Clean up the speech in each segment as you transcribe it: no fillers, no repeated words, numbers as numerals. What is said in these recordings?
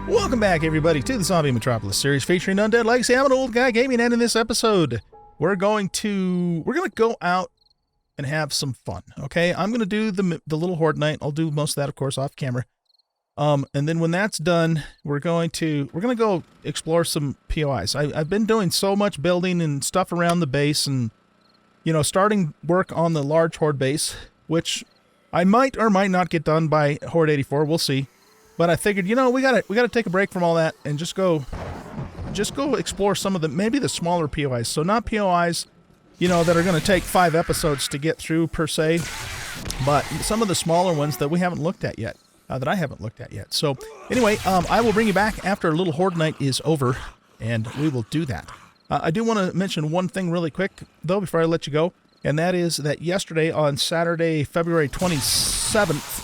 Welcome back, everybody, to the Zombie Metropolis series featuring Undead Legacy. I'm an old guy gaming, and in this episode, we're going to go out and have some fun. Okay, I'm going to do the little horde night. I'll do most of that, of course, off camera. And then when that's done, we're going to go explore some POIs. I've been doing so much building and stuff around the base, and starting work on the large horde base, which I might or might not get done by Horde 84. We'll see. But I figured, we gotta take a break from all that and just go explore some of maybe the smaller POIs. So not POIs, that are going to take 5 episodes to get through per se, but some of the smaller ones that we haven't looked at yet, that I haven't looked at yet. So anyway, I will bring you back after a little horde night is over, and we will do that. I do want to mention one thing really quick, though, before I let you go, and that is that yesterday on Saturday, February 27th,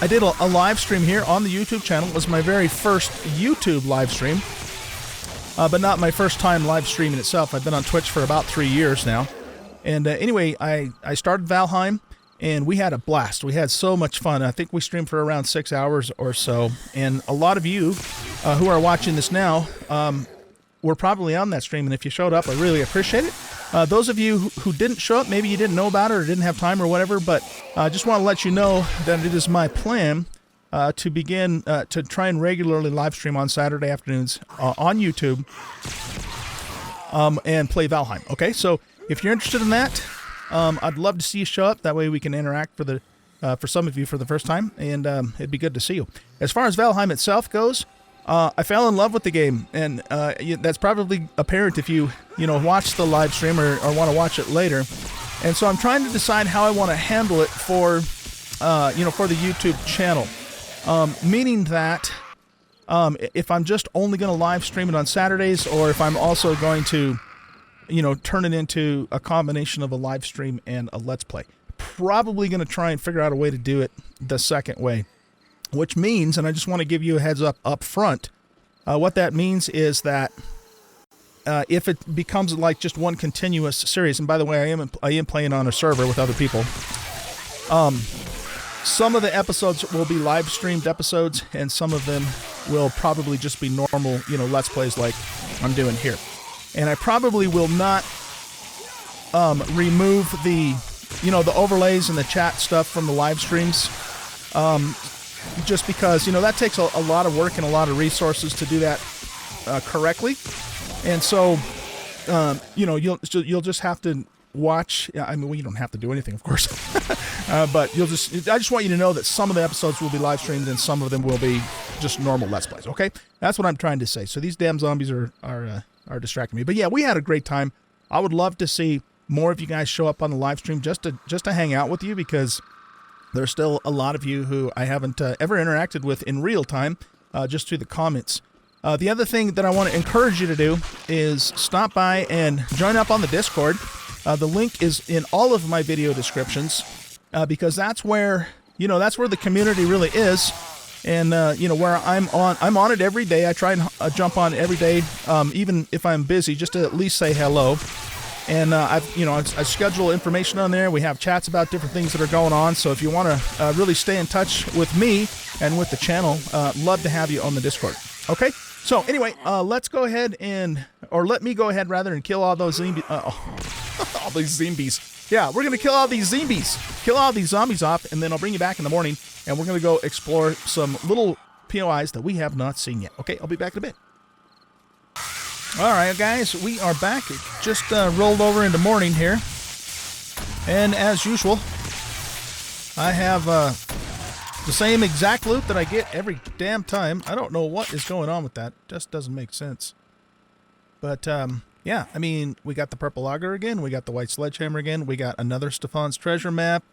I did a live stream here on the YouTube channel. It was my very first YouTube live stream, but not my first time live streaming itself. I've been on Twitch for about 3 years now. And anyway, I started Valheim, and we had a blast. We had so much fun. I think we streamed for around 6 hours or so. And a lot of you who are watching this now were probably on that stream. And if you showed up, I really appreciate it. Those of you who didn't show up, maybe you didn't know about it or didn't have time or whatever, but I just want to let you know that it is my plan to begin to try and regularly live stream on Saturday afternoons on YouTube and play Valheim. Okay, so if you're interested in that, I'd love to see you show up. That way we can interact for some of you for the first time, and it'd be good to see you. As far as Valheim itself goes, I fell in love with the game, and that's probably apparent if you watch the live stream or want to watch it later. And so I'm trying to decide how I want to handle it for the YouTube channel. Meaning that if I'm just only going to live stream it on Saturdays, or if I'm also going to, turn it into a combination of a live stream and a Let's Play. Probably going to try and figure out a way to do it the second way. Which means, and I just want to give you a heads up front, what that means is that if it becomes like just one continuous series, and by the way, I am playing on a server with other people, some of the episodes will be live streamed episodes, and some of them will probably just be normal, Let's Plays like I'm doing here. And I probably will not remove the overlays and the chat stuff from the live streams. Just because, that takes a lot of work and a lot of resources to do that correctly. And so, you'll just have to watch. You don't have to do anything, of course. But I just want you to know that some of the episodes will be live streamed and some of them will be just normal Let's Plays, okay? That's what I'm trying to say. So these damn zombies are distracting me. But yeah, we had a great time. I would love to see more of you guys show up on the live stream just to hang out with you, because there's still a lot of you who I haven't ever interacted with in real time, just through the comments. The other thing that I want to encourage you to do is stop by and join up on the Discord. The link is in all of my video descriptions, because that's where the community really is. And where I'm on it every day. I try and jump on every day, even if I'm busy, just to at least say hello. And I schedule information on there. We have chats about different things that are going on. So if you want to really stay in touch with me and with the channel, love to have you on the Discord. Okay. So anyway, let's go ahead let me go ahead rather and kill all those zombies. All these zombies. Yeah, we're gonna kill all these zombies. Kill all these zombies off, and then I'll bring you back in the morning, and we're gonna go explore some little POIs that we have not seen yet. Okay, I'll be back in a bit. All right, guys, we are back. It just rolled over into morning here. And as usual, I have the same exact loot that I get every damn time. I don't know what is going on with that. It just doesn't make sense. But, yeah, I mean, we got the purple auger again. We got the white sledgehammer again. We got another Stefan's treasure map.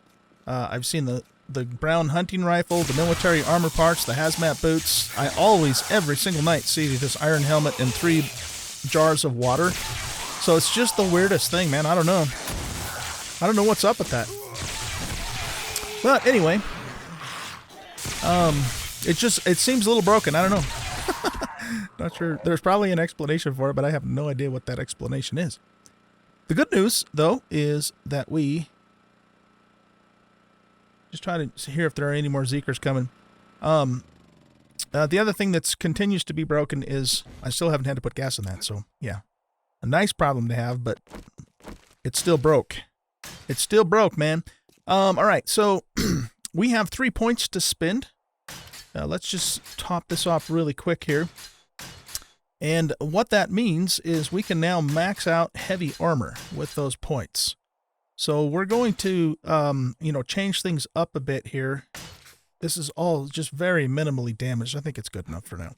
I've seen the brown hunting rifle, the military armor parts, the hazmat boots. I always, every single night, see this iron helmet and 3 jars of water. So it's just the weirdest thing, man. I don't know. I don't know what's up with that. But anyway, it seems a little broken. I don't know. Not sure. There's probably an explanation for it, but I have no idea what that explanation is. The good news, though, is that we just try to hear if there are any more Zeekers coming. The other thing that continues to be broken is I still haven't had to put gas in that. So, yeah, a nice problem to have, but it's still broke. It's still broke, man. All right, so we have 3 points to spend. Let's just top this off really quick here. And what that means is we can now max out heavy armor with those points. So we're going to, change things up a bit here. This is all just very minimally damaged. I think it's good enough for now.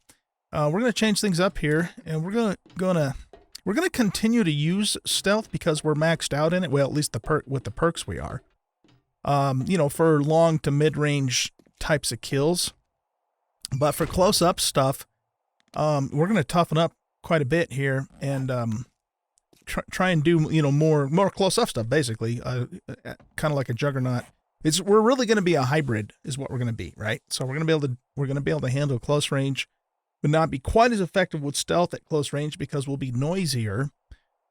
We're going to change things up here, and we're gonna continue to use stealth because we're maxed out in it. Well, at least with the perks we are. For long to mid-range types of kills. But for close-up stuff, we're going to toughen up quite a bit here and try and do more close-up stuff. Basically, kind of like a juggernaut. We're really going to be a hybrid, is what we're going to be, right? So we're going to be able to handle close range, but not be quite as effective with stealth at close range because we'll be noisier.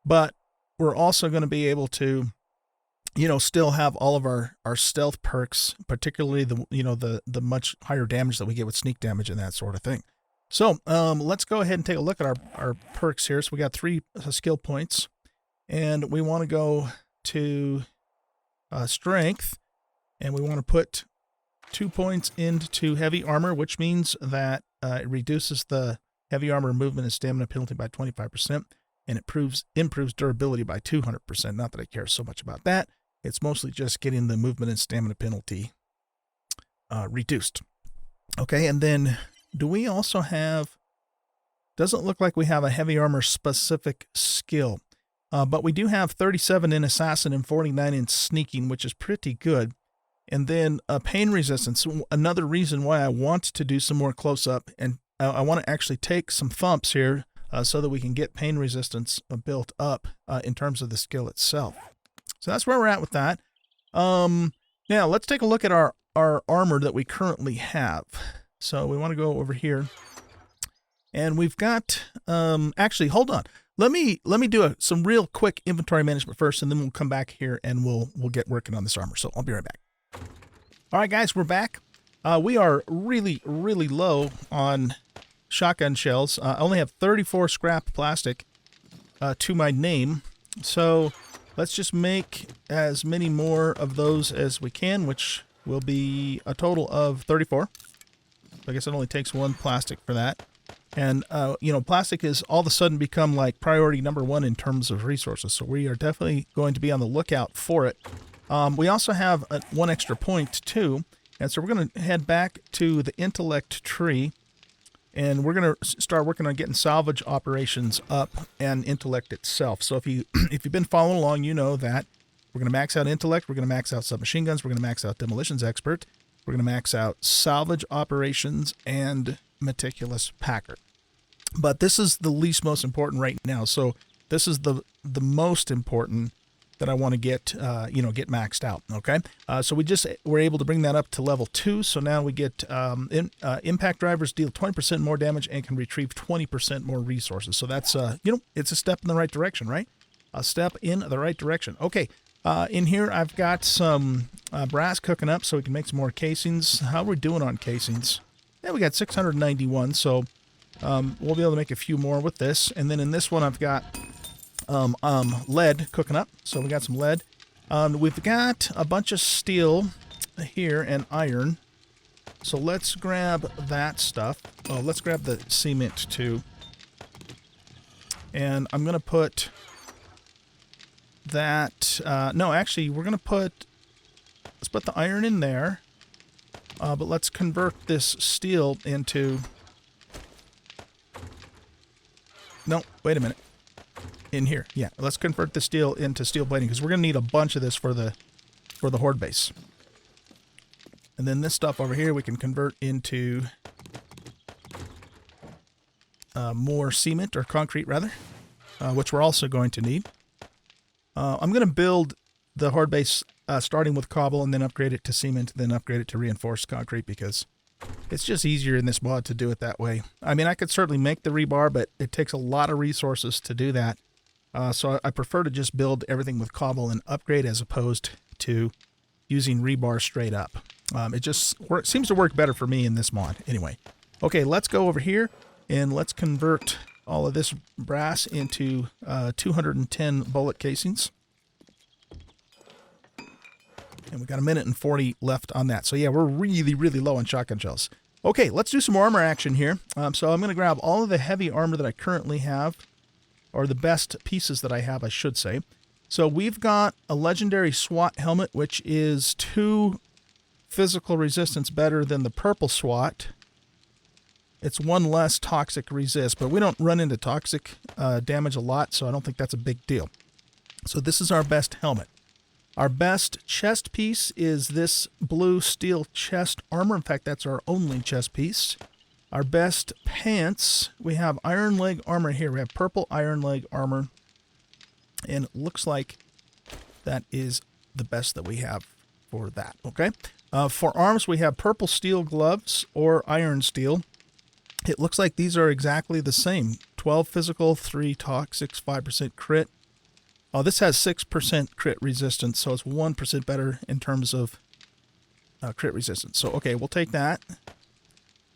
But we're also going to be able to, still have all of our stealth perks, particularly the much higher damage that we get with sneak damage and that sort of thing. So let's go ahead and take a look at our perks here. So we got 3 skill points, and we want to go to strength, and we want to put 2 points into heavy armor, which means that it reduces the heavy armor movement and stamina penalty by 25%, and it improves durability by 200%. Not that I care so much about that. It's mostly just getting the movement and stamina penalty reduced. Okay, and then do we also have... Doesn't look like we have a heavy armor specific skill, but we do have 37 in assassin and 49 in sneaking, which is pretty good. And then pain resistance, another reason why I want to do some more close-up, and I want to actually take some thumps here so that we can get pain resistance built up in terms of the skill itself. So that's where we're at with that. Now, let's take a look at our armor that we currently have. So we want to go over here. And we've got, actually, hold on. Let me do some real quick inventory management first, and then we'll come back here and we'll get working on this armor. So I'll be right back. All right, guys, we're back. We are really, really low on shotgun shells. I only have 34 scrap plastic to my name. So let's just make as many more of those as we can, which will be a total of 34. I guess it only takes 1 plastic for that. And, plastic has all of a sudden become like priority number 1 in terms of resources. So we are definitely going to be on the lookout for it. We also have 1 extra point too. And so we're going to head back to the intellect tree, and we're going to start working on getting salvage operations up and intellect itself. So if you've been following along, you know that we're going to max out intellect, we're going to max out submachine guns, we're going to max out demolitions expert, we're going to max out salvage operations and meticulous packer. But this is the least most important right now. So this is the most important that I want to get, get maxed out. Okay. So we just were able to bring that up to level 2. So now we get impact drivers deal 20% more damage and can retrieve 20% more resources. So that's, it's a step in the right direction, right? A step in the right direction. Okay. In here, I've got some brass cooking up so we can make some more casings. How are we doing on casings? Yeah, we got 691. So we'll be able to make a few more with this. And then in this one, I've got lead cooking up. So we got some lead. We've got a bunch of steel here and iron. So let's grab that stuff. Oh, let's grab the cement too. And I'm going to put that. No, actually, we're going to let's put the iron in there. But let's convert this steel into. No, wait a minute. In here, yeah. Let's convert the steel into steel plating because we're going to need a bunch of this for the horde base. And then this stuff over here we can convert into more cement or concrete rather, which we're also going to need. I'm going to build the horde base starting with cobble and then upgrade it to cement, then upgrade it to reinforced concrete because it's just easier in this mod to do it that way. I mean, I could certainly make the rebar, but it takes a lot of resources to do that. So I prefer to just build everything with cobble and upgrade as opposed to using rebar straight up. It just seems to work better for me in this mod. Anyway, okay, let's go over here and let's convert all of this brass into 210 bullet casings. And we got a minute and 40 left on that. So yeah, we're really, really low on shotgun shells. Okay, let's do some armor action here. So I'm going to grab all of the heavy armor that I currently have, or the best pieces that I have, I should say. So we've got a legendary SWAT helmet, which is 2 physical resistance better than the purple SWAT. It's 1 less toxic resist, but we don't run into toxic damage a lot, so I don't think that's a big deal. So this is our best helmet. Our best chest piece is this blue steel chest armor. In fact, that's our only chest piece. Our best pants, we have iron leg armor here. We have purple iron leg armor. And it looks like that is the best that we have for that, okay? For arms, we have purple steel gloves or iron steel. It looks like these are exactly the same. 12 physical, 3 toxic, 5% crit. Oh, this has 6% crit resistance, so it's 1% better in terms of crit resistance. So, okay, we'll take that.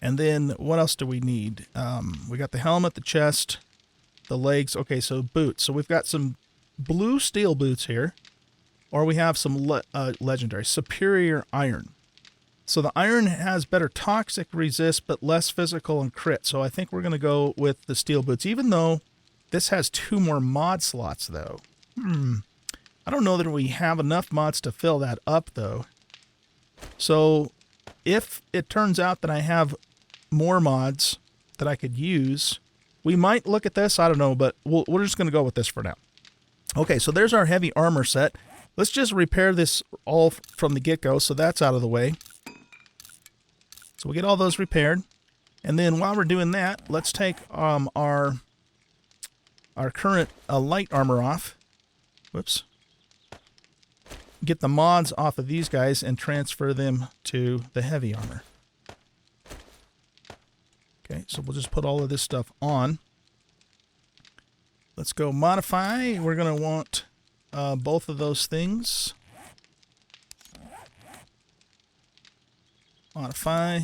And then what else do we need? We got the helmet, the chest, the legs. Okay, so boots. So we've got some blue steel boots here, or we have some legendary superior iron. So the iron has better toxic resist, but less physical and crit. So I think we're going to go with the steel boots, even though this has 2 more mod slots, though. I don't know that we have enough mods to fill that up, though. So if it turns out that I have more mods that I could use, we might look at this. I don't know, but we're just going to go with this for now. Okay, so there's our heavy armor set. Let's just repair this all from the get-go, so that's out of the way. So we'll get all those repaired. And then while we're doing that, let's take our current light armor off. Whoops. Get the mods off of these guys and transfer them to the heavy armor. Okay, so we'll just put all of this stuff on. Let's go modify. We're going to want both of those things. Modify.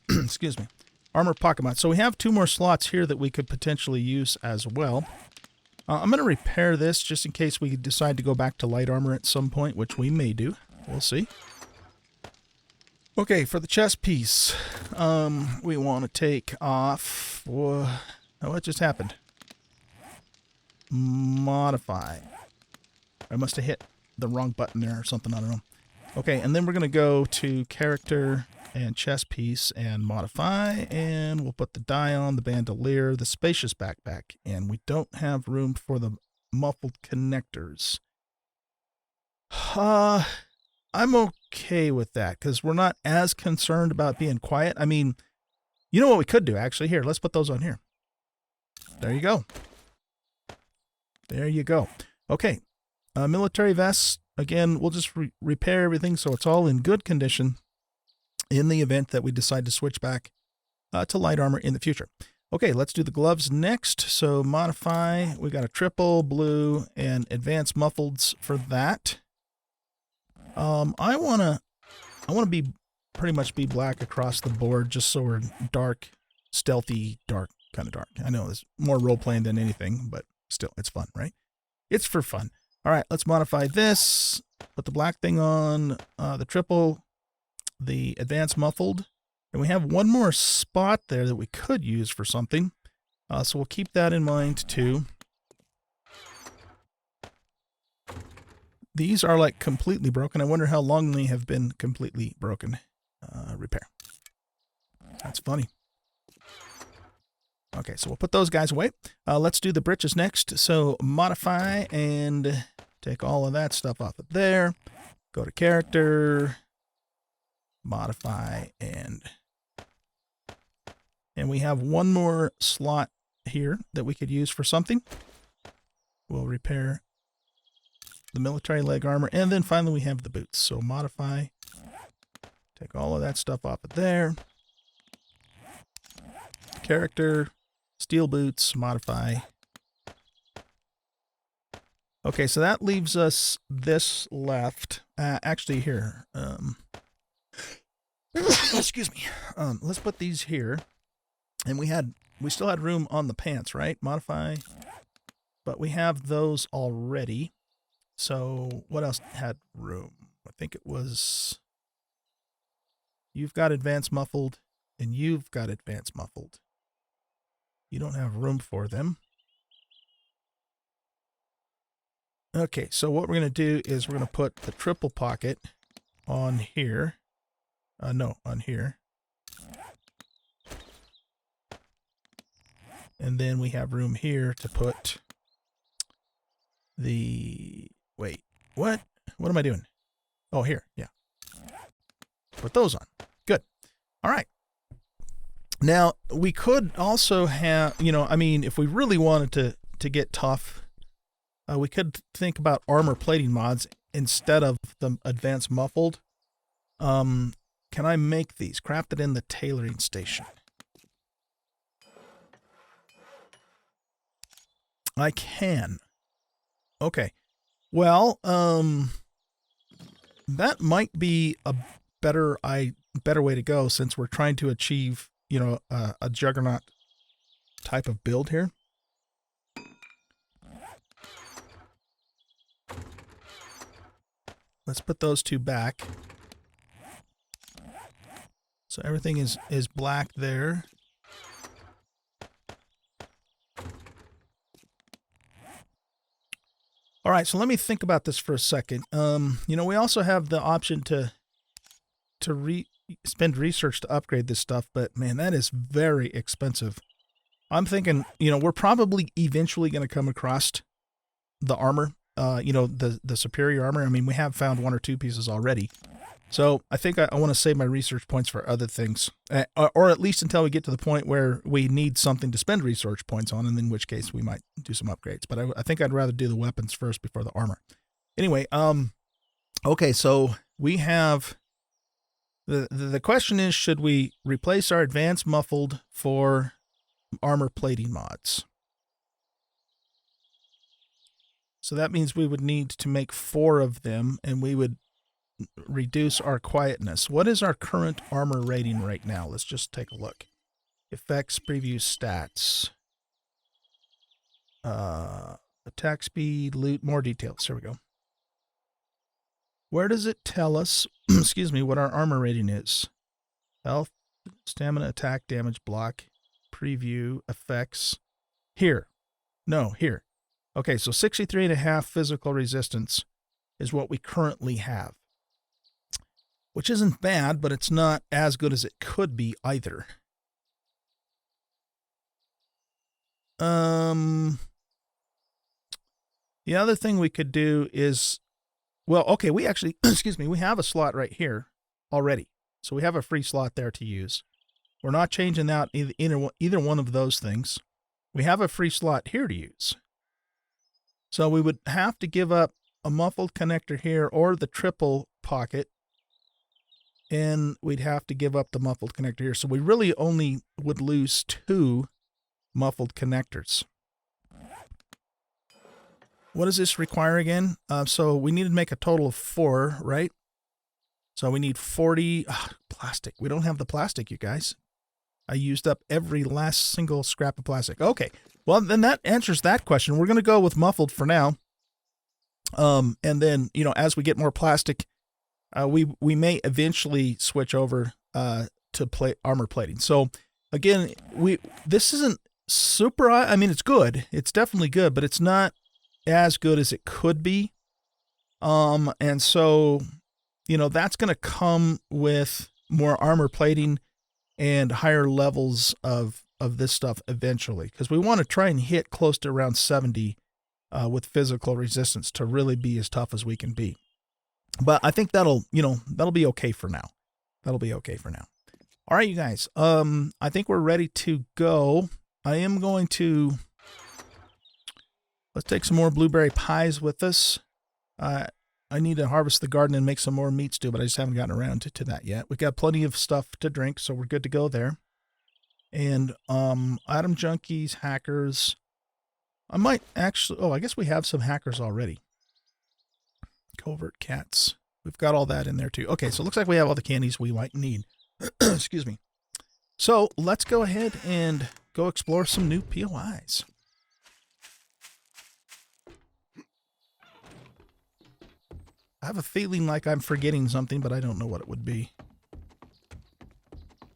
Excuse me. Armor pocket mod. So we have 2 more slots here that we could potentially use as well. I'm going to repair this just in case we decide to go back to light armor at some point, which we may do. We'll see. Okay, for the chest piece, we want to take off... Oh, what just happened? Modify. I must have hit the wrong button there or something, I don't know. Okay, and then we're going to go to character and chest piece and modify, and we'll put the dye on, the bandolier, the spacious backpack, and we don't have room for the muffled connectors. I'm okay with that because we're not as concerned about being quiet. I mean, you know what we could do actually? Here, let's put those on here. There you go. There you go. Okay. Military vests. Again, we'll just repair everything so it's all in good condition in the event that we decide to switch back to light armor in the future. Okay, let's do the gloves next. So modify. We got a triple blue and advanced muffleds for that. I wanna be pretty much be black across the board, just so we're dark, stealthy, dark, kind of dark. I know it's more role playing than anything, but still, it's fun, right? It's for fun. All right, let's modify this. Put the black thing on, the triple, the advanced muffled. And we have one more spot there that we could use for something. So we'll keep that in mind too. These are like completely broken. I wonder how long they have been completely broken. Repair. That's funny. Okay, so we'll put those guys away. Let's do the britches next. So modify and take all of that stuff off of there. Go to character, modify, and we have one more slot here that we could use for something. We'll repair the military leg armor, and then finally we have the boots. So modify, take all of that stuff off of there. Character, steel boots, modify. Okay, so that leaves us this left. Actually, here. Excuse me. Let's put these here. And we still had room on the pants, right? Modify. But we have those already. So what else had room? I think it was... You've got advanced muffled, and you've got advanced muffled. You don't have room for them. Okay, so what we're going to do is we're going to put the triple pocket on here. No, on here. And then we have room here to put the... Wait, what? What am I doing? Oh, here, yeah. Put those on. Good. All right. Now, we could also have, I mean, if we really wanted to get tough, we could think about armor plating mods instead of the advanced muffled. Can I make these? Crafted in the tailoring station. I can. Okay. Well, that might be a better way to go, since we're trying to achieve, a juggernaut type of build here. Let's put those two back. So everything is black there. All right, so let me think about this for a second. We also have the option to spend research to upgrade this stuff, but man, that is very expensive. I'm thinking, we're probably eventually going to come across the armor, the superior armor. I mean, we have found one or two pieces already. So I think I want to save my research points for other things, or at least until we get to the point where we need something to spend research points on, and in which case we might do some upgrades. But I think I'd rather do the weapons first before the armor. Anyway, okay, so we have the question is, should we replace our advanced muffled for armor plating mods? So that means we would need to make 4 of them, and we would reduce our quietness. What is our current armor rating right now? Let's just take a look. Effects, preview, stats. Attack speed, loot, more details. Here we go. Where does it tell us, excuse me, what our armor rating is? Health, stamina, attack, damage, block, preview, effects. Here. No, here. Okay, so 63.5 physical resistance is what we currently have. Which isn't bad, but it's not as good as it could be either. The other thing we could do is, well, okay, we actually, excuse me, we have a slot right here already. So we have a free slot there to use. We're not changing out either one of those things. We have a free slot here to use. So we would have to give up a muffled connector here or the triple pocket. And we'd have to give up the muffled connector here. So we really only would lose 2 muffled connectors. What does this require again? So we need to make a total of 4, right? So we need 40 plastic. We don't have the plastic, you guys. I used up every last single scrap of plastic. Okay, well, then that answers that question. We're going to go with muffled for now. And then, you know, as we get more plastic, we may eventually switch over to armor plating. So again, this isn't super, I mean, it's good. It's definitely good, but it's not as good as it could be. And so, you know, that's going to come with more armor plating and higher levels of this stuff eventually, because we want to try and hit close to around 70 with physical resistance to really be as tough as we can be. But I think that'll be okay for now. That'll be okay for now. All right, you guys. I think we're ready to go. I am going to, let's take some more blueberry pies with us. I need to harvest the garden and make some more meat stew, but I just haven't gotten around to that yet. We've got plenty of stuff to drink, so we're good to go there. And item junkies, hackers. I might actually, I guess we have some hackers already. Covert cats. We've got all that in there too. Okay, so it looks like we have all the candies we might need. Excuse me. So let's go ahead and go explore some new POIs. I have a feeling like I'm forgetting something, but I don't know what it would be.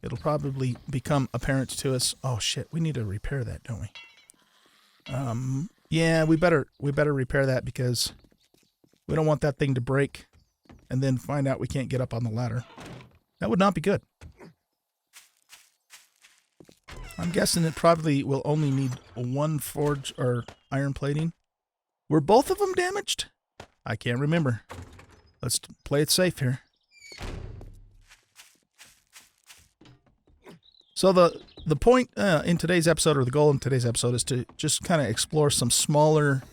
It'll probably become apparent to us. Oh shit, we need to repair that, don't we? Yeah, we better repair that, because we don't want that thing to break and then find out we can't get up on the ladder. That would not be good. I'm guessing it probably will only need 1 forge or iron plating. Were both of them damaged? I can't remember. Let's play it safe here. So the point in today's episode, or the goal in today's episode, is to just kind of explore some smaller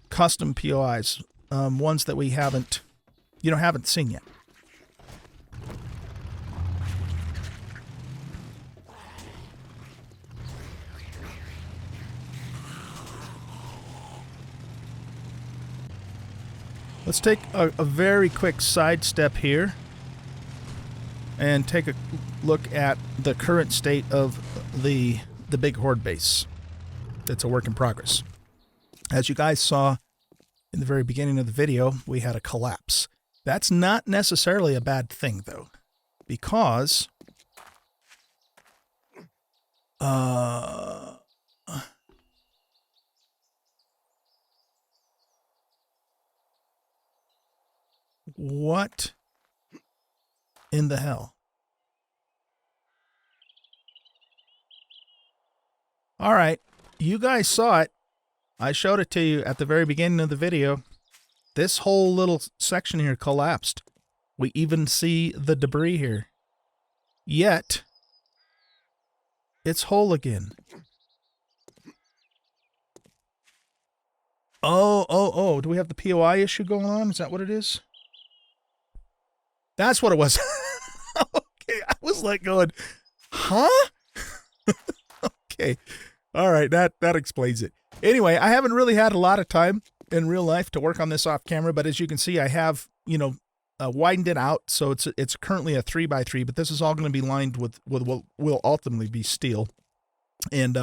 custom POIs, ones that we haven't seen yet. Let's take a very quick sidestep here and take a look at the current state of the big horde base. It's a work in progress. As you guys saw in the very beginning of the video, we had a collapse. That's not necessarily a bad thing, though, because what in the hell? All right, you guys saw it. I showed it to you at the very beginning of the video. This whole little section here collapsed. We even see the debris here. Yet, it's whole again. Oh, do we have the POI issue going on? Is that what it is? That's what it was. Okay, I was like going, huh? Okay. All right, that explains it. Anyway, I haven't really had a lot of time in real life to work on this off camera, but as you can see, I have, widened it out, so it's currently a 3x3, but this is all going to be lined with what will ultimately be steel. And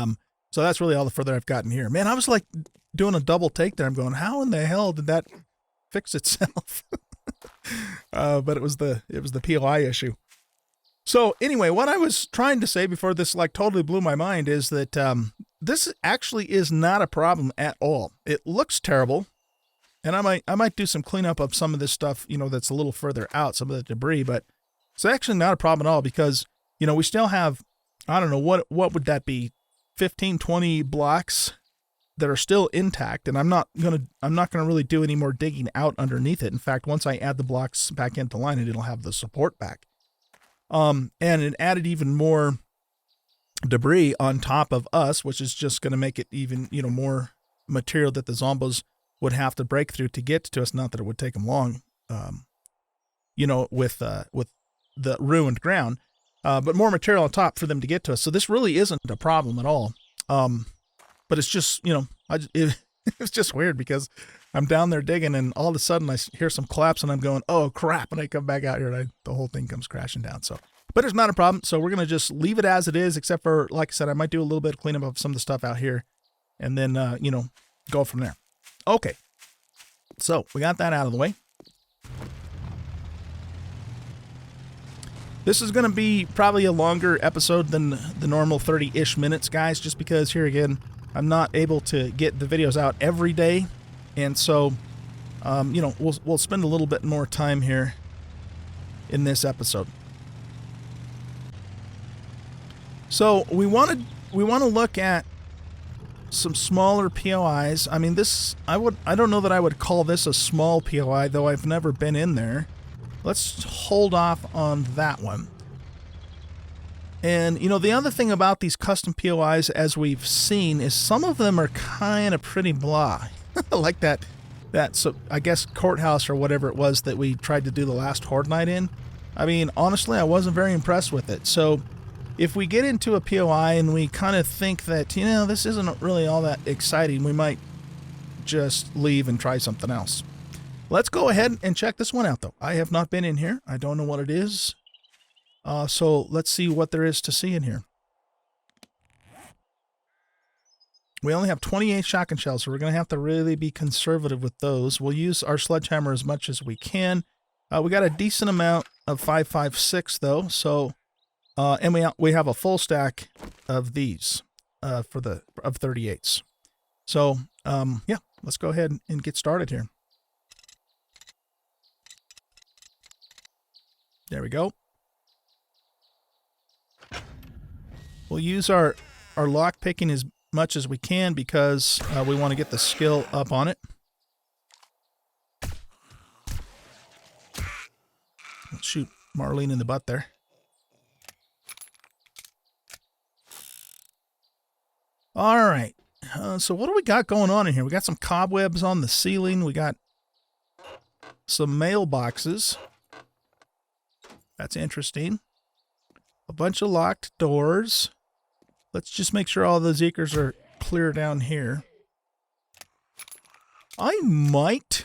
so that's really all the further I've gotten here. Man, I was like doing a double take there. I'm going, how in the hell did that fix itself? But it was the POI issue. So anyway, what I was trying to say before this like totally blew my mind is that this actually is not a problem at all. It looks terrible, and I might do some cleanup of some of this stuff, that's a little further out, some of the debris, but it's actually not a problem at all, because we still have, I don't know, what would that be, 15, 20 blocks that are still intact, and I'm not gonna really do any more digging out underneath it. In fact, once I add the blocks back into line, it'll have the support back. And it added even more debris on top of us, which is just going to make it even, more material that the zombos would have to break through to get to us. Not that it would take them long, you know, with the ruined ground, but more material on top for them to get to us. So this really isn't a problem at all. But it's just, you know, it's just weird because I'm down there digging and all of a sudden I hear some collapse and I'm going, oh crap. And I come back out here and the whole thing comes crashing down. So, but it's not a problem. So we're going to just leave it as it is, except for, like I said, I might do a little bit of cleanup of some of the stuff out here and then, you know, go from there. Okay. So we got that out of the way. This is going to be probably a longer episode than the normal 30-ish minutes, guys, just because here again, I'm not able to get the videos out every day. And so, you know, we'll spend a little bit more time here in this episode. So we want to look at some smaller POIs. I mean, I don't know that I would call this a small POI, though I've never been in there. Let's hold off on that one. And, you know, the other thing about these custom POIs, as we've seen, is some of them are kind of pretty blah. Like that, so I guess courthouse or whatever it was that we tried to do the last Horde night in. I mean, honestly, I wasn't very impressed with it. So if we get into a POI and we kind of think that, you know, this isn't really all that exciting, we might just leave and try something else. Let's go ahead and check this one out, though. I have not been in here. I don't know what it is. So let's see what there is to see in here. We only have 28 shotgun shells, so we're going to have to really be conservative with those. We'll use our sledgehammer as much as we can. We got a decent amount of 5.56, though. So, and we have a full stack of these of 38s. So, yeah, let's go ahead and get started here. There we go. We'll use our lock picking as much as we can because we want to get the skill up on it. Let's shoot Marlene in the butt there. All right. So what do we got going on in here? We got some cobwebs on the ceiling. We got some mailboxes. That's interesting. A bunch of locked doors. Let's just make sure all the Zeekers are clear down here. I might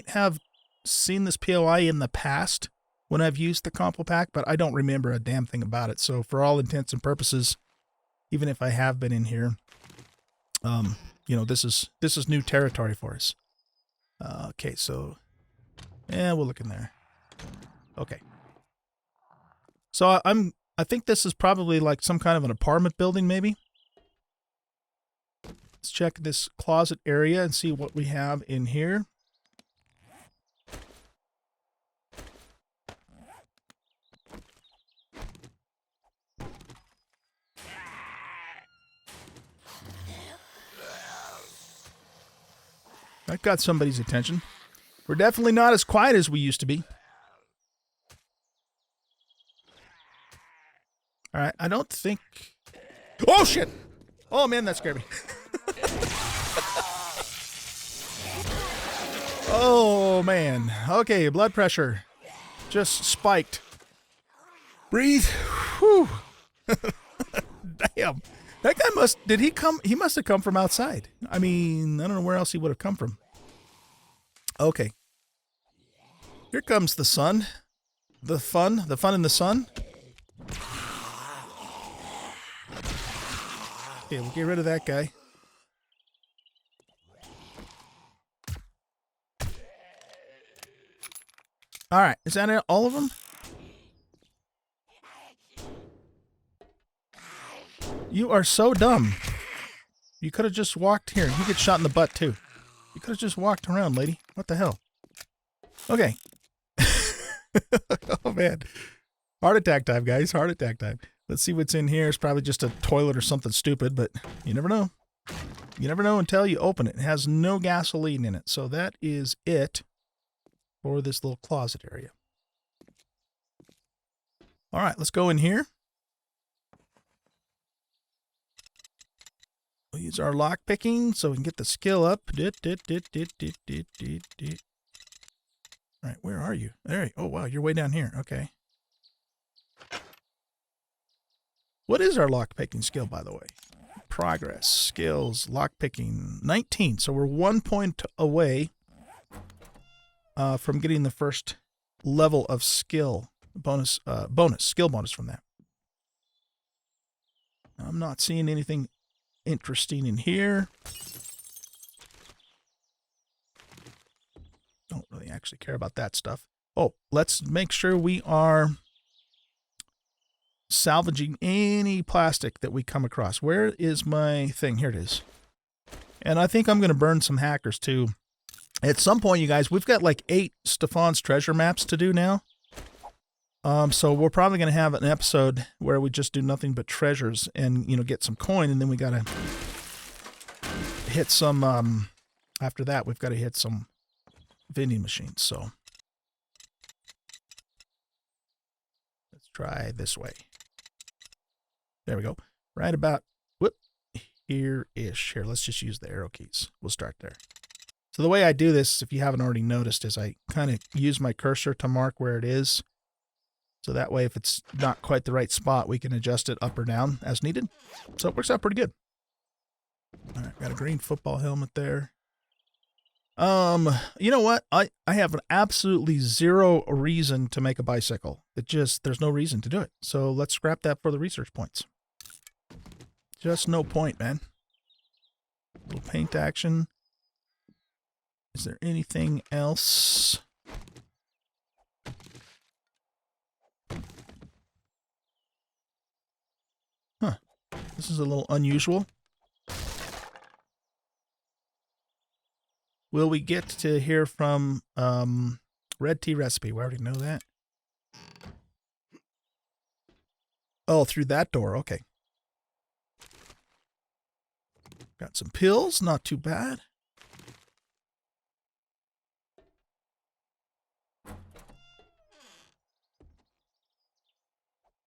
have seen this POI in the past when I've used the Compo Pack, but I don't remember a damn thing about it. So for all intents and purposes, even if I have been in here, you know, this is new territory for us. Okay, so yeah, we'll look in there. Okay. So I think this is probably like some kind of an apartment building, maybe. Let's check this closet area and see what we have in here. That got somebody's attention. We're definitely not as quiet as we used to be. All right, I don't think... Oh, shit! Oh, man, that scared me. Oh, man. Okay, blood pressure just spiked. Breathe. Whew. Damn. That guy he must have come from outside. I mean, I don't know where else he would have come from. Okay. Here comes the sun. The fun in the sun. Okay, we'll get rid of that guy. All right, is that all of them? You are so dumb. You could have just walked here. You get shot in the butt, too. You could have just walked around, lady. What the hell? Okay. Oh, man. Heart attack time, guys. Heart attack time. Let's see what's in here. It's probably just a toilet or something stupid, but you never know. You never know until you open it. It has no gasoline in it. So that is it for this little closet area. All right, let's go in here. Use our lock picking so we can get the skill up. All right, where are you? There you, oh, wow, you're way down here. Okay. What is our lock picking skill, by the way? Progress, skills, lock picking, 19. So we're 1 point away from getting the first level of skill skill bonus from that. I'm not seeing anything interesting in here. Don't really actually care about that stuff. Oh, let's make sure we are salvaging any plastic that we come across. Where is my thing? Here it is. And I think I'm going to burn some hackers too. At some point, you guys, we've got like 8 Stefan's treasure maps to do now. So we're probably going to have an episode where we just do nothing but treasures and, you know, get some coin. And then we got to hit some, after that, we've got to hit some vending machines. So let's try this way. There we go. Right about, whoop, here-ish. Here, let's just use the arrow keys. We'll start there. So the way I do this, if you haven't already noticed, is I kind of use my cursor to mark where it is. So that way, if it's not quite the right spot, we can adjust it up or down as needed. So it works out pretty good. All right, got a green football helmet there. You know what? I have an absolutely zero reason to make a bicycle. There's no reason to do it. So let's scrap that for the research points. Just no point, man. Little paint action. Is there anything else? Huh. This is a little unusual. Will we get to hear from Red Tea Recipe? We already know that. Oh, through that door. Okay. Got some pills. Not too bad.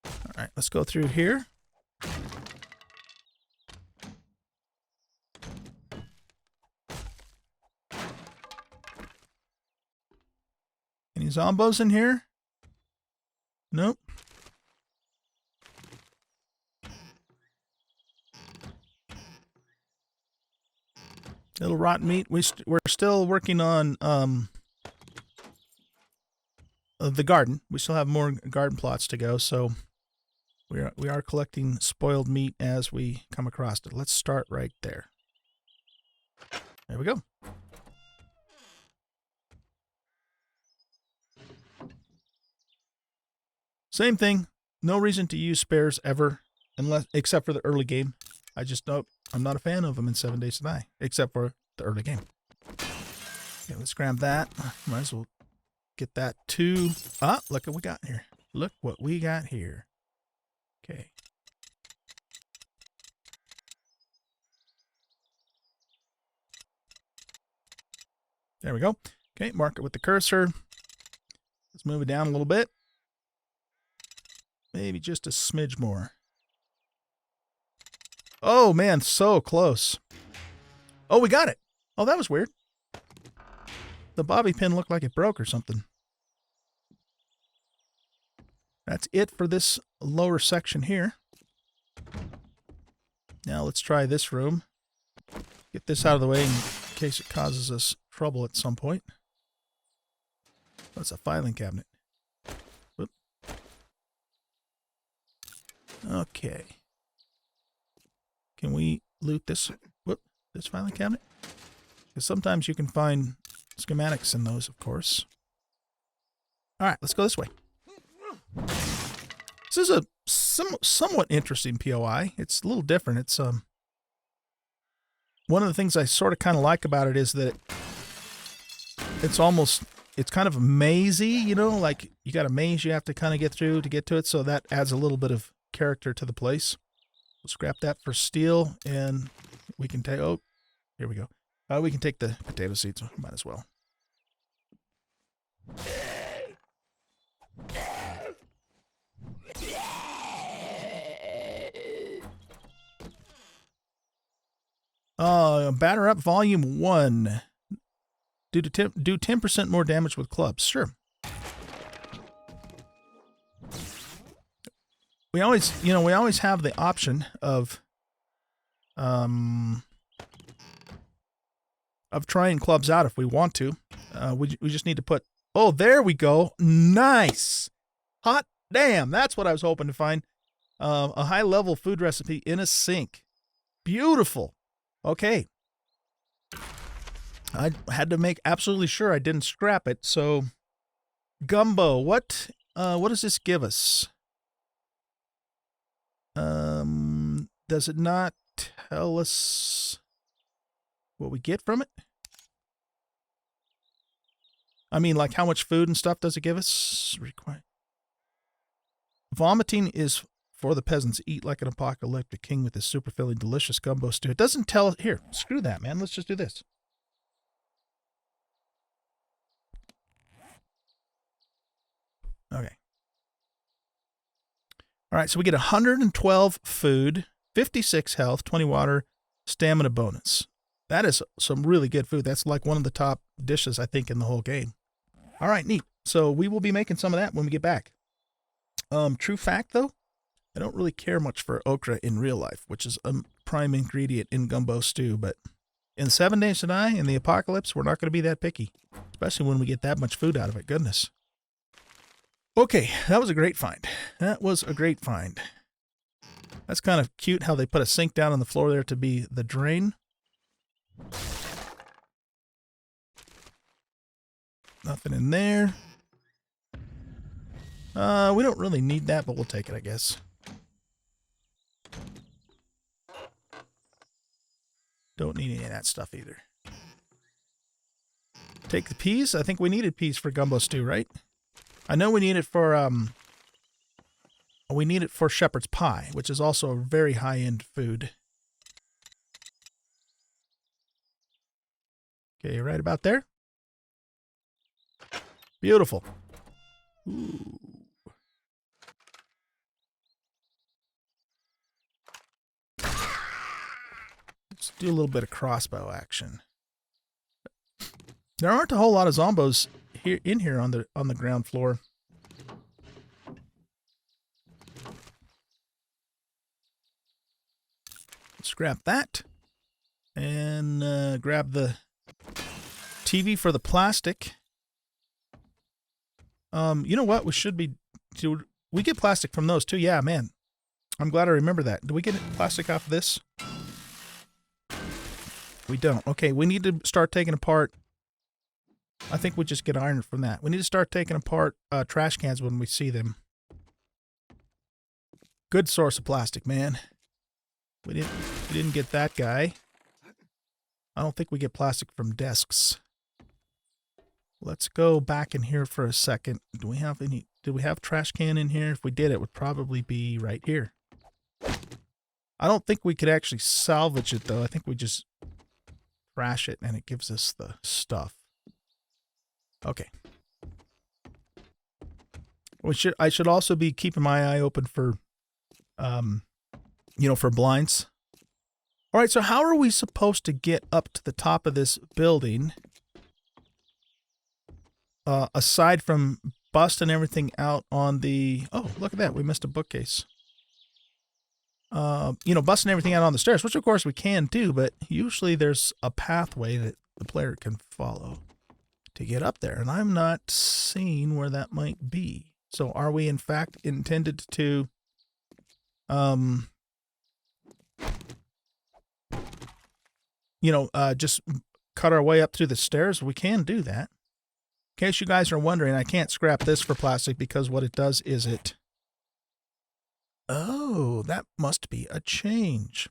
All right, let's go through here. Any zombos in here? Nope. Little rotten meat. We're still working on the garden. We still have more garden plots to go, so we are collecting spoiled meat as we come across it. Let's start right there. There we go. Same thing. No reason to use spares ever, except for the early game. I just don't. I'm not a fan of them in 7 Days to Die, except for the early game. Okay, let's grab that. Might as well get that too. Ah, look what we got here. Look what we got here. Okay. There we go. Okay, mark it with the cursor. Let's move it down a little bit. Maybe just a smidge more. Oh, man, so close. Oh, we got it. Oh, that was weird. The bobby pin looked like it broke or something. That's it for this lower section here. Now let's try this room. Get this out of the way in case it causes us trouble at some point. That's a filing cabinet. Whoop. Okay. Can we loot this? Whoop, this filing cabinet? Because sometimes you can find schematics in those, of course. All right, let's go this way. This is a somewhat interesting POI. It's a little different. It's one of the things I sort of kind of like about it is that it's kind of mazy, you know, like you got a maze you have to kind of get through to get to it. So that adds a little bit of character to the place. We'll scrap that for steel, and we can take, oh, here we go. We can take the potato seeds, might as well. Batter up volume 1. Do 10% more damage with clubs. Sure. We always have the option of trying clubs out if we want to. We just need to put... Oh, there we go. Nice. Hot damn. That's what I was hoping to find. A high-level food recipe in a sink. Beautiful. Okay. I had to make absolutely sure I didn't scrap it. So, gumbo. What does this give us? Does it not tell us what we get from it? I mean, like how much food and stuff does it give us? Vomiting is for the peasants. Eat like an apocalyptic king with this super filling, delicious gumbo stew. It doesn't tell us. Here, screw that, man. Let's just do this. Okay. All right, so we get 112 food, 56 health, 20 water, stamina bonus. That is some really good food. That's like one of the top dishes, I think, in the whole game. All right, neat. So we will be making some of that when we get back. True fact, though, I don't really care much for okra in real life, which is a prime ingredient in gumbo stew. But in 7 Days to Die, in the apocalypse, we're not going to be that picky, especially when we get that much food out of it. Goodness. Okay, that was a great find. That was a great find. That's kind of cute how they put a sink down on the floor there to be the drain. Nothing in there. We don't really need that, but we'll take it, I guess. Don't need any of that stuff either. Take the peas. I think we needed peas for gumbo stew, right? I know we need it for shepherd's pie, which is also a very high-end food. Okay, right about there. Beautiful. Ooh. Let's do a little bit of crossbow action. There aren't a whole lot of zombos here on the ground floor. Scrap that and grab the TV for the plastic. You know what? We get plastic from those too. Yeah, man. I'm glad I remember that. Do we get plastic off of this? We don't. Okay, we need to start taking apart. I think we just get iron from that. We need to start taking apart trash cans when we see them. Good source of plastic, man. We didn't get that guy. I don't think we get plastic from desks. Let's go back in here for a second. Do we have trash can in here? If we did, it would probably be right here. I don't think we could actually salvage it though. I think we just trash it and it gives us the stuff. Okay. I should also be keeping my eye open for for blinds. All right, so how are we supposed to get up to the top of this building? Aside from busting everything out on the... Oh, look at that. We missed a bookcase. Busting everything out on the stairs, which of course we can do, but usually there's a pathway that the player can follow to get up there, and I'm not seeing where that might be. So are we in fact intended to just cut our way up through the stairs? We can do that. In case you guys are wondering, I can't scrap this for plastic because what it does is it... Oh, that must be a change.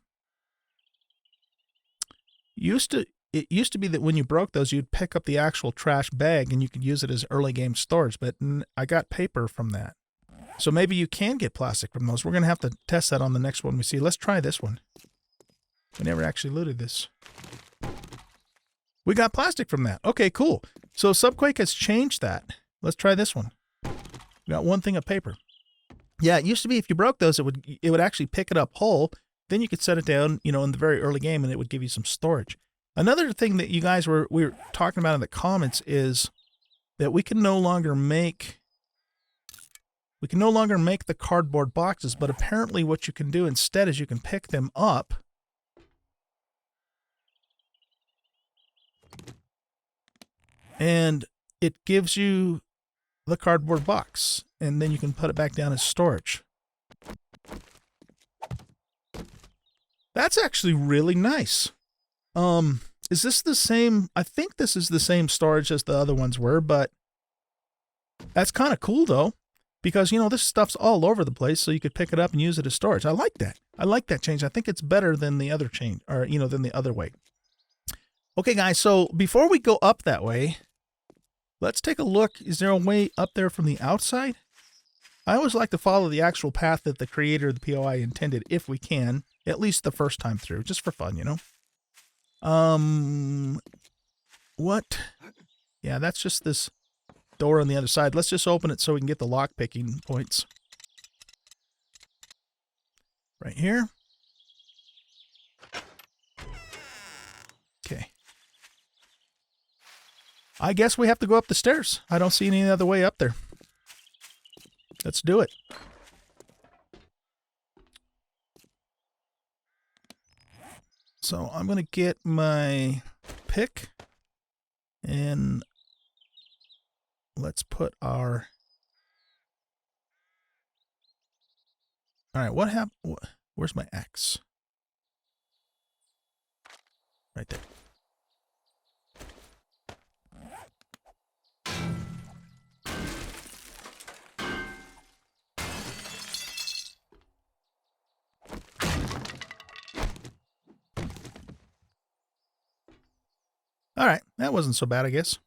It used to be that when you broke those, you'd pick up the actual trash bag and you could use it as early game storage, but I got paper from that. So maybe you can get plastic from those. We're going to have to test that on the next one we see. Let's try this one. We never actually looted this. We got plastic from that. Okay, cool. So Subquake has changed that. Let's try this one. We got one thing of paper. Yeah, it used to be if you broke those, it would actually pick it up whole, then you could set it down, you know, in the very early game, and it would give you some storage. Another thing that you guys we were talking about in the comments is that we can no longer make the cardboard boxes, but apparently what you can do instead is you can pick them up and it gives you the cardboard box, and then you can put it back down as storage. That's actually really nice. Is this the same? I think this is the same storage as the other ones were, but that's kind of cool though, because, you know, this stuff's all over the place, so you could pick it up and use it as storage. I like that. I like that change. I think it's better than the other change, or, you know, than the other way. Okay, guys, so before we go up that way, let's take a look. Is there a way up there from the outside? I always like to follow the actual path that the creator of the POI intended, if we can, at least the first time through, just for fun, you know? What? Yeah, that's just this door on the other side. Let's just open it so we can get the lock picking points. Right here. Okay. I guess we have to go up the stairs. I don't see any other way up there. Let's do it. So I'm going to get my pick and let's put our... All right, what happened? Where's my axe? Right there. All right, that wasn't so bad, I guess.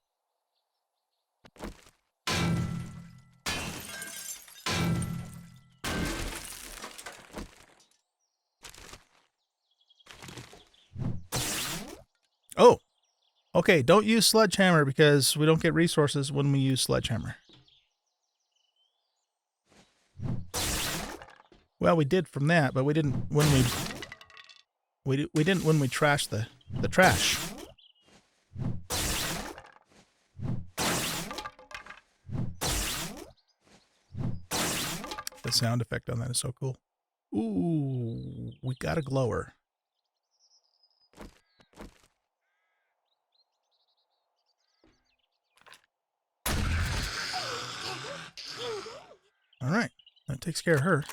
Oh, okay, don't use sledgehammer because we don't get resources when we use sledgehammer. Well, we did from that, but we didn't when we didn't when we trashed the trash. The sound effect on that is so cool. Ooh, we got a glower. All right, that takes care of her.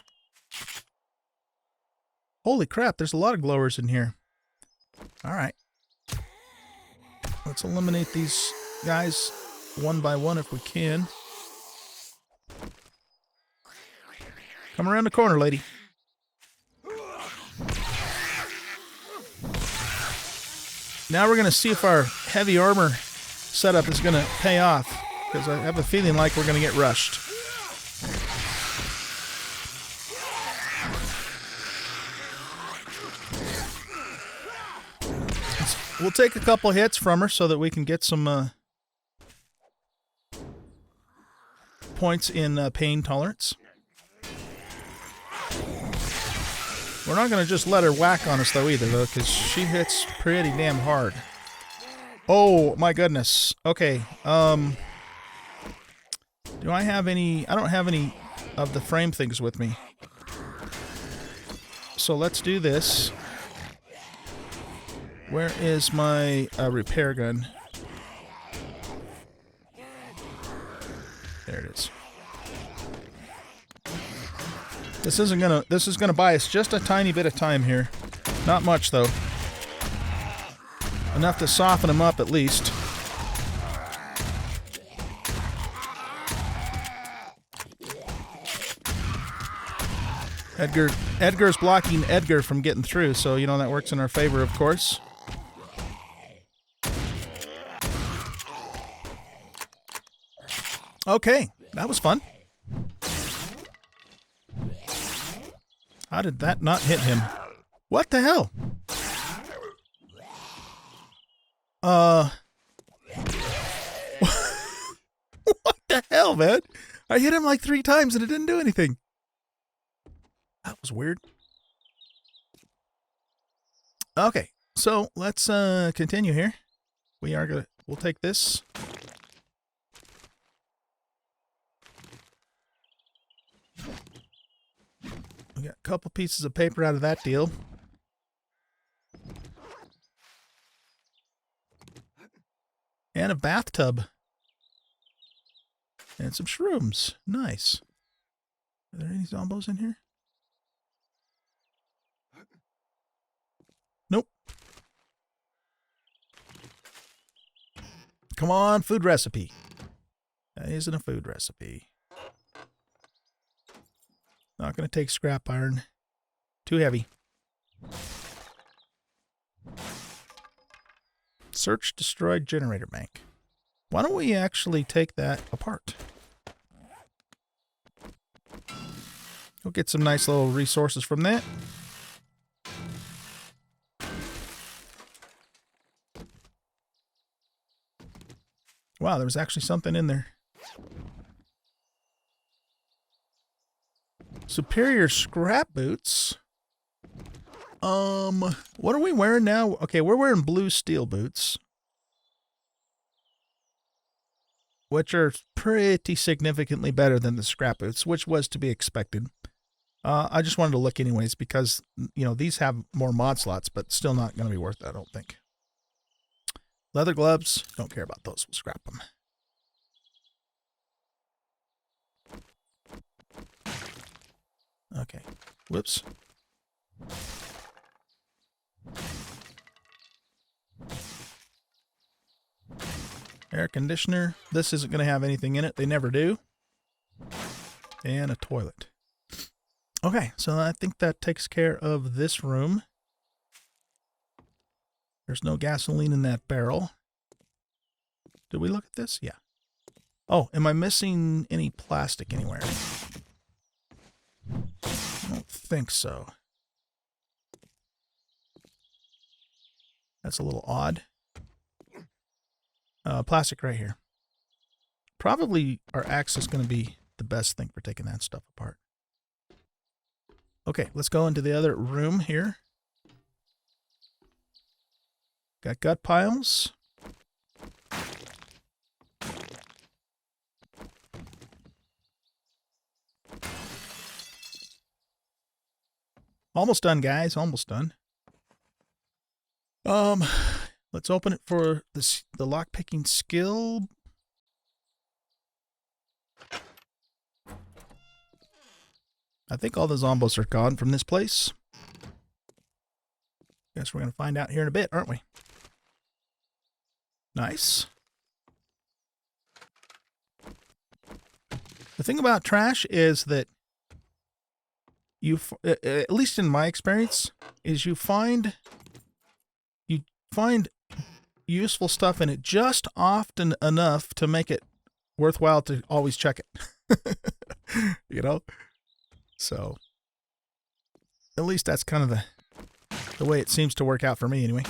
Holy crap, there's a lot of glowers in here. All right. Let's eliminate these guys one by one if we can. Come around the corner, lady. Now we're going to see if our heavy armor setup is going to pay off, because I have a feeling like we're going to get rushed. We'll take a couple hits from her so that we can get some points in pain tolerance. We're not going to just let her whack on us, though, either, though, because she hits pretty damn hard. Oh, my goodness. Okay. Do I have any... I don't have any of the frame things with me. So let's do this. Where is my repair gun? There it is. This is gonna buy us just a tiny bit of time here. Not much though. Enough to soften them up at least. Edgar's blocking Edgar from getting through, so you know that works in our favor, of course. Okay, that was fun. How did that not hit him? What the hell? What the hell, man? I hit him like 3 times and it didn't do anything. That was weird. Okay, so let's continue here. We'll take this. We got a couple pieces of paper out of that deal. And a bathtub. And some shrooms. Nice. Are there any zombos in here? Nope. Come on, food recipe. That isn't a food recipe. Not going to take scrap iron. Too heavy. Search destroyed generator bank. Why don't we actually take that apart? We'll get some nice little resources from that. Wow, there was actually something in there. Superior scrap boots. What are we wearing now? Okay, we're wearing blue steel boots, which are pretty significantly better than the scrap boots, which was to be expected. I just wanted to look anyways because, you know, these have more mod slots, but still not going to be worth it, I don't think. Leather gloves, don't care about those. We'll scrap them. Okay. Whoops. Air conditioner. This isn't going to have anything in it. They never do. And a toilet. Okay, so I think that takes care of this room. There's no gasoline in that barrel. Did we look at this? Yeah. Oh, am I missing any plastic anywhere? I don't think so. That's a little odd. Plastic right here. Probably our axe is going to be the best thing for taking that stuff apart. Okay, let's go into the other room here. Got gut piles. Almost done, guys. Almost done. Let's open it for the lockpicking skill. I think all the zombos are gone from this place. Guess we're going to find out here in a bit, aren't we? Nice. The thing about trash is that at least in my experience, is you find useful stuff in it just often enough to make it worthwhile to always check it. You know? So, at least that's kind of the way it seems to work out for me anyway.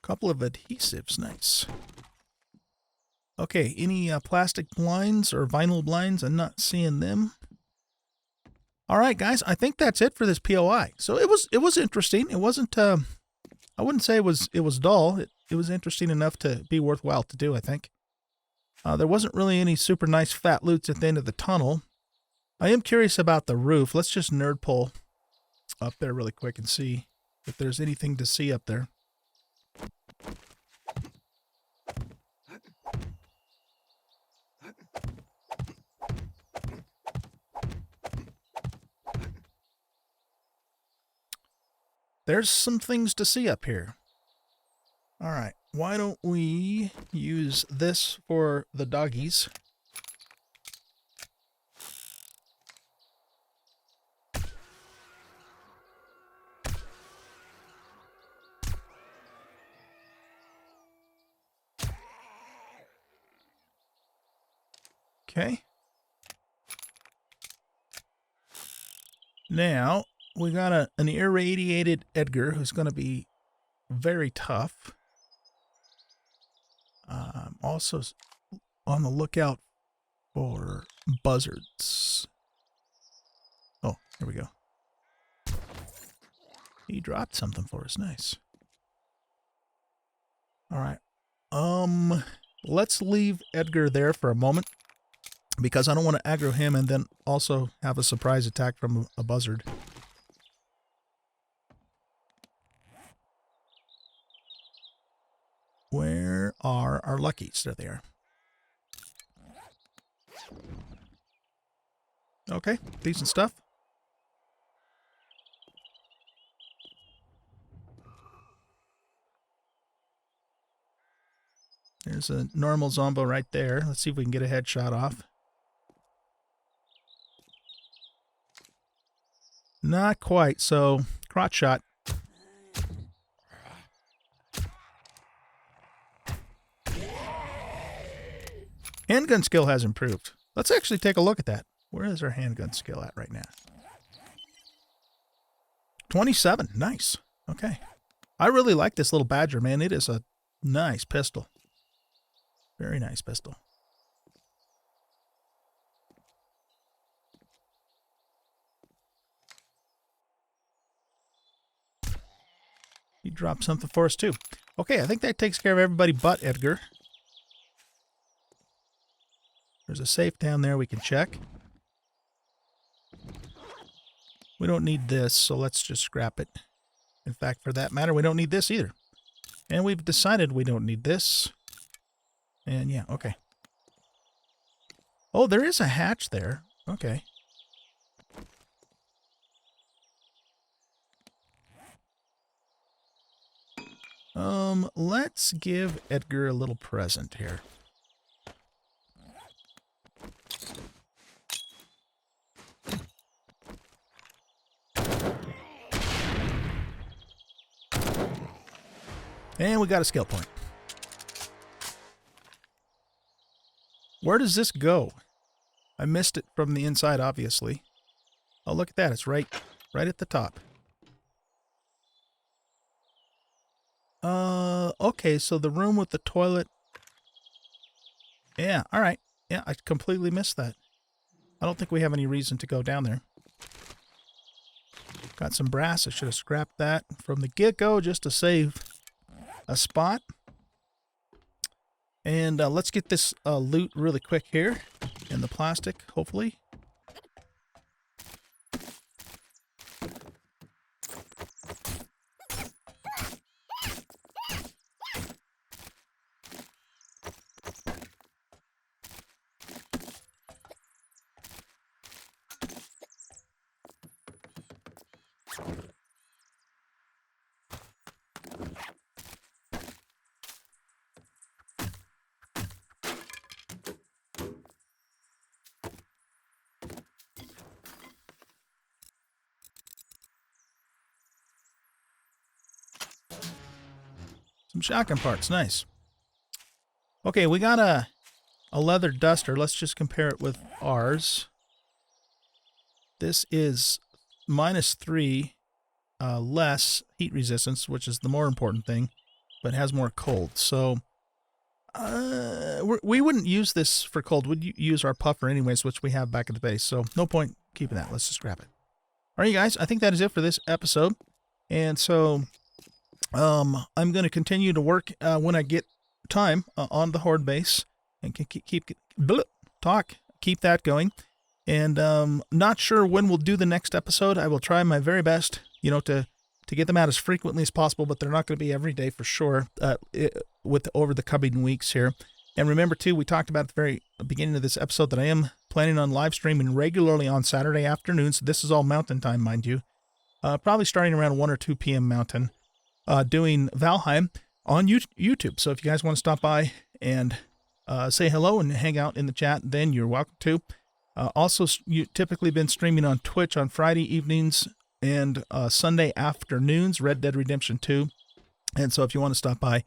Couple of adhesives, nice. Okay, any plastic blinds or vinyl blinds? I'm not seeing them. All right, guys, I think that's it for this POI. So it was interesting. It wasn't I wouldn't say it was dull. It was interesting enough to be worthwhile to do, I think. There wasn't really any super nice fat loots at the end of the tunnel. I am curious about the roof. Let's just nerd pull up there really quick and see if there's anything to see up there. There's some things to see up here. All right, why don't we use this for the doggies? Okay. Now, we got an irradiated Edgar who's going to be very tough. I'm also on the lookout for buzzards. Here we go. He dropped something for us. Nice. All right. Let's leave Edgar there for a moment because I don't want to aggro him and then also have a surprise attack from a buzzard. Where are our luckies? There they are. Okay, decent stuff. There's a normal Zombo right there. Let's see if we can get a headshot off. Not quite, so crotch shot. Handgun skill has improved. Let's actually take a look at that. Where is our handgun skill at right now? 27. Nice. Okay. I really like this little Badger, man. It is a nice pistol. Very nice pistol. He dropped something for us, too. Okay, I think that takes care of everybody but Edgar. There's a safe down there we can check. We don't need this, so let's just scrap it. In fact, for that matter, we don't need this either. And we've decided we don't need this. And yeah, okay. Oh, there is a hatch there. Okay. Let's give Edgar a little present here. And we got a skill point. Where does this go? I missed it from the inside, obviously. Oh, look at that. It's right at the top. Okay, so the room with the toilet. Yeah, all right. Yeah, I completely missed that. I don't think we have any reason to go down there. Got some brass. I should have scrapped that from the get-go just to save a spot. And let's get this loot really quick here in the plastic, hopefully. Some shotgun parts, nice. Okay, we got a leather duster. Let's just compare it with ours. This is -3 less heat resistance, which is the more important thing, but has more cold. So we wouldn't use this for cold. We'd use our puffer anyways, which we have back at the base. So no point keeping that. Let's just grab it. All right, you guys, I think that is it for this episode. And so I'm going to continue to work when I get time on the Horde base and can keep that going. And not sure when we'll do the next episode. I will try my very best, you know, to get them out as frequently as possible, but they're not going to be every day for sure over the coming weeks here. And remember, too, we talked about at the very beginning of this episode that I am planning on live streaming regularly on Saturday afternoons. This is all Mountain Time, mind you. Probably starting around 1 or 2 p.m. Mountain. Doing Valheim on YouTube. So if you guys want to stop by and say hello and hang out in the chat, then you're welcome to. Also, you typically been streaming on Twitch on Friday evenings and Sunday afternoons, Red Dead Redemption 2. And so if you want to stop by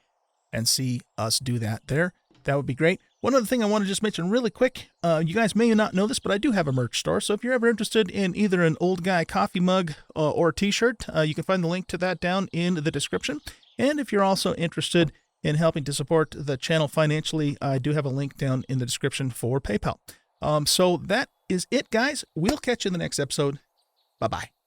and see us do that there, that would be great. One other thing I want to just mention really quick, you guys may not know this, but I do have a merch store. So if you're ever interested in either an Old Guy coffee mug or a t-shirt, you can find the link to that down in the description. And if you're also interested in helping to support the channel financially, I do have a link down in the description for PayPal. So that is it, guys. We'll catch you in the next episode. Bye-bye.